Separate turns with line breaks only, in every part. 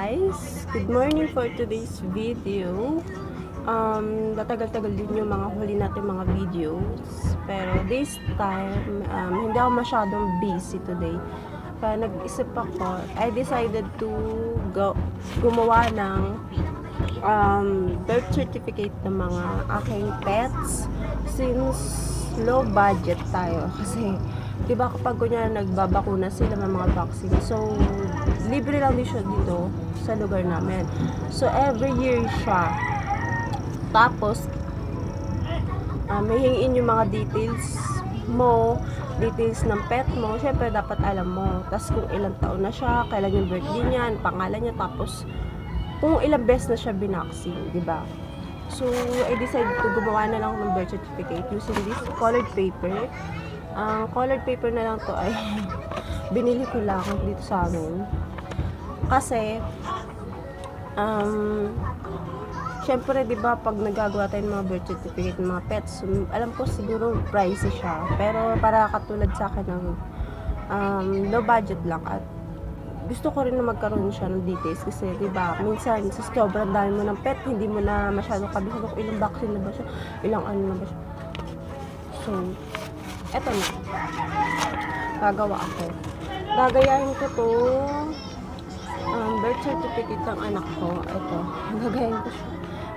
guys! Good morning for today's video. Tatagal-tagal din yung mga huli natin mga videos. Pero this time, hindi ako masyadong busy today. Kaya nag-isip ako, I decided to gumawa ng birth certificate ng mga aking pets since low budget tayo. Kasi diba kapag kunya nagbabakuna sila ng mga vaccine, so libre lang din siya dito sa lugar namin. So every year siya. Tapos may hingin yung mga details mo, details ng pet mo. Syempre dapat alam mo. Tapos kung ilang taon na siya, kailan yung birthday niya, pangalan niya, tapos kung ilang beses na siya binaksin, diba? So I decided to gumawa na lang ng birth certificate using this colored paper. Ang colored paper na lang to ay binili ko lang dito sa amin. Kasi syempre 'di ba pag nagagawa tayo ng mga birth certificate ng mga pets, alam ko siguro pricey siya. Pero para katulad sa akin ng low budget lang at gusto ko rin na magkaroon siya ng details kasi 'di ba minsan sa sobrang dami mo ng pet, hindi mo na masyadong kabisado kung ilang vaccine na ba siya, ilang ano na ba siya. So eto na. Gagawa ako. Gagayahin ko to birth certificate ng anak ko. Ito. Gagayahin ko siya.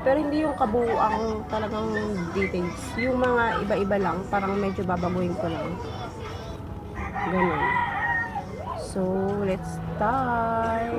Pero hindi yung kabuuang talagang details. Yung mga iba-iba lang. Parang medyo babaguhin ko lang. Ganun. So, let's start.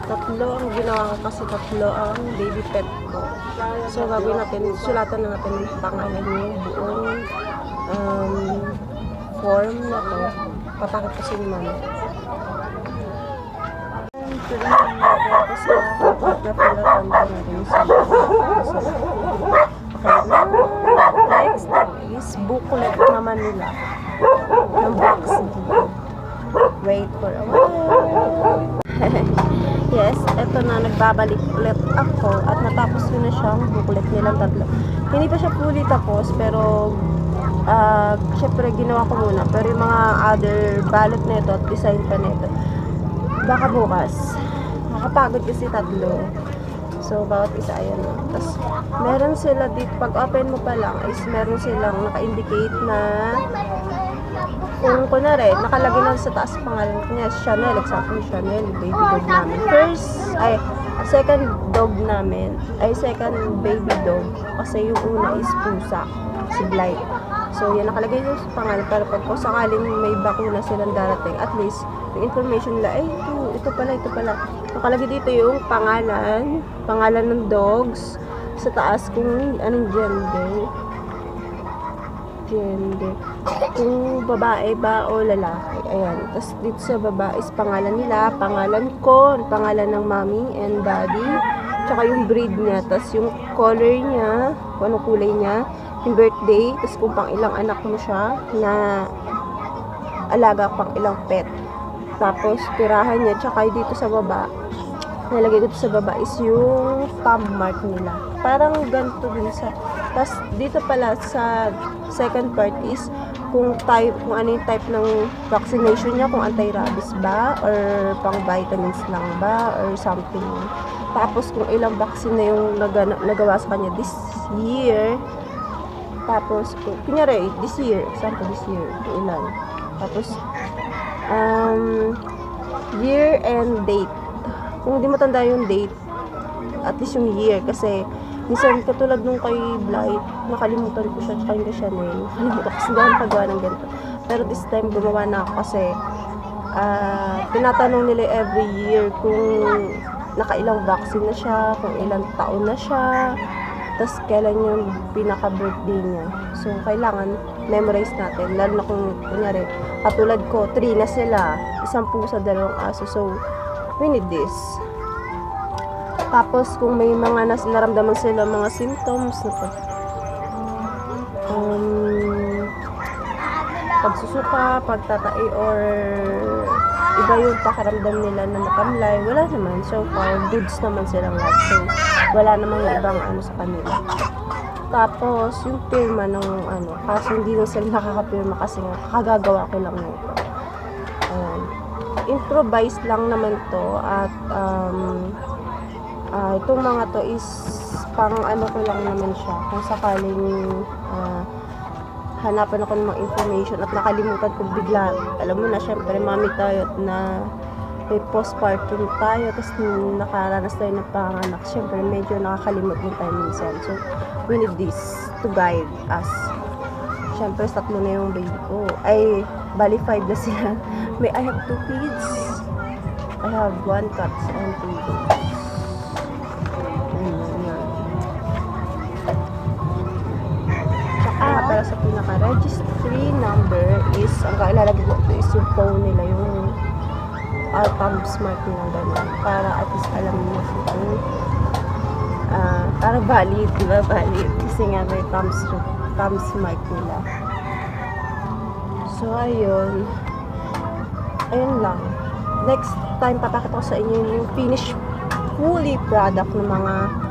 Tatlo ang ginawa ko kasi tatlo ang baby pet ko. So gagawin natin, sulatan na natin yung pangalan yung buong form na to. Papakit kasi ni mama. Kasi napilatan ko natin yung next is booklet naman nila ng vaccine. Wait for a while. Yes, eto na, nagbabalik ulit ako at natapos ko na siyang booklet nilang tatlo. Hindi pa siya fully tapos pero syempre ginawa ko muna. Pero yung mga other ballot na ito at design pa na ito, baka bukas. Nakapagod kasi tatlo. So, bawat isa ayan na. Tapos, meron sila dito, pag open mo pa lang, is meron silang naka-indicate na kung kunwari, nakalagay na sa taas pangalan niya, Chanel, example, Chanel, baby dog namin. Second dog namin, second baby dog, kasi yung una is pusa, si Blight. So, yan, nakalagay na sa pangalan, para pag kung sakaling may bakuna silang darating, at least, yung information nila, ito pala. Nakalagay dito yung pangalan ng dogs, sa taas kung anong gender, kung babae ba o lalaki. Ayan. Tapos dito sa baba is pangalan nila, pangalan ko, pangalan ng mommy and daddy, tsaka yung breed niya, tapos yung color niya, kung anong kulay niya, yung birthday, tapos kung pang ilang anak mo siya na alaga, pang ilang pet. Tapos tirahan niya, tsaka dito sa baba, nalagay dito sa baba is yung thumb mark nila. Parang ganito din sa Tapos dito pala sa second part is kung ano yung type ng vaccination niya, kung anti-rabies ba or pang vitamins lang ba or something. Tapos kung ilang vaccine na yung nagawa sa kanya this year. Tapos kunyari this year, example this year, ilan. Tapos year and date. Kung hindi matanda yung date, at least yung year, kasi minsan katulad nung kay Blight, nakalimutan ko siya, tsaka hindi siya nakalimutan kasi hindi ako pagawa ng ganito. Pero this time gumawa na ako kasi tinatanong nila every year kung nakailang vaccine na siya, kung ilang taon na siya, tapos kailan yung pinaka-birthday niya. So, kailangan memorize natin. Lalo na kung, kunyari, katulad ko, 3 na sila. 1 pusa, 2 aso. So, we need this. Tapos, kung may mga naramdaman sila mga symptoms na pagsusuka, pagtatai, or iba yung pakaramdam nila na nakamlay, wala naman. So far, goods naman silang lahat. So, wala namang ibang sa kanila. Tapos, yung pirma ng kasi hindi na sila nakakapirma kasi nga, kagagawa ko lang nito. Improvise lang naman to at itong mga to is pang ko lang naman siya. Kung sakaling hanapan ako ng mga information at nakalimutan ko bigla. Alam mo na, syempre, mami tayo at na may postpartum tayo, tapos nakaranas tayo ng panganak. Syempre, medyo nakakalimot din tayo minsan. So, we need this to guide us. Syempre, 3 na yung baby ko. Ay, bali 5 na sila. I have 2 kids. I have 1 cat and 2 dogs. Para sa pinaka-registry number is, ang kailalagay ko ito is yung phone nila, yung thumb smart nila, gano'n. Para at least alam nila kung para valid, diba? Valid. Kasi nga may thumb smart nila. So, ayun. Ayun lang. Next time, papakita ko sa inyo yung finished fully product ng mga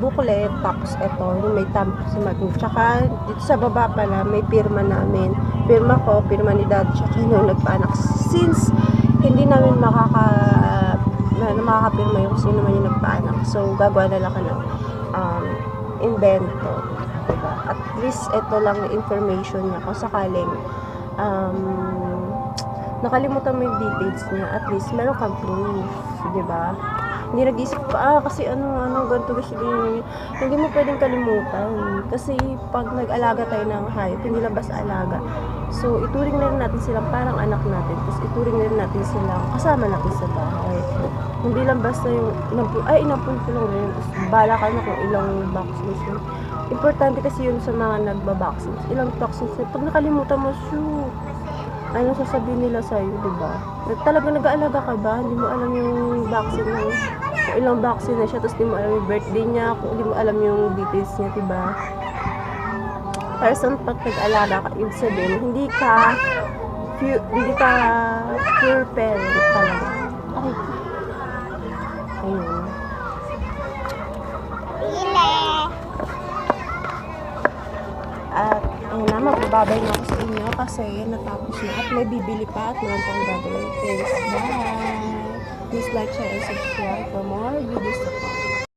booklet, tapos ito, yung may thumb smart. Tsaka, dito sa baba pala, may pirma namin. Pirma ko, pirma ni Dad, tsaka yung nagpaanak. Since, hindi namin makakapirma yung sino man yung nagpaanak. So, gagawa na lang ka ng invento. Diba? At least, ito lang yung information niya. Kung sakaling, nakalimutan mo yung details niya, at least, meron kang proof. Diba? Hindi nag-isip pa, kasi ganito gusto din. Hindi mo pwedeng kalimutan. Kasi pag nag-alaga tayo ng hayop, hindi lang basta alaga. So, ituring na rin natin silang parang anak natin. Tapos ituring na rin natin silang kasama natin sa bahay. Hindi lang basta yung, inampun ko lang rin. Tapos, bala ka na kung ilang vaccines yun. Importante kasi yun sa mga nagba-vaccines. Ilang vaccines yun. Pag nakalimutan mo, shoot. Anong sasabihin nila sa'yo, diba? Talagang nag-aalaga ka ba? Hindi mo alam yung vaccine na kung ilang vaccine na siya, tapos hindi mo alam yung birthday niya, kung hindi mo alam yung details niya, diba? Para sa pag nag-aalaga ka, ibig sabihin, hindi ka pure parent talaga. Okay. Ayun. At ayun na, magbabay na ako sa inyo kasi natapos na at may bibili pa at meron pang gagawin. Thanks, bye! Please like, share, and subscribe for more videos to come.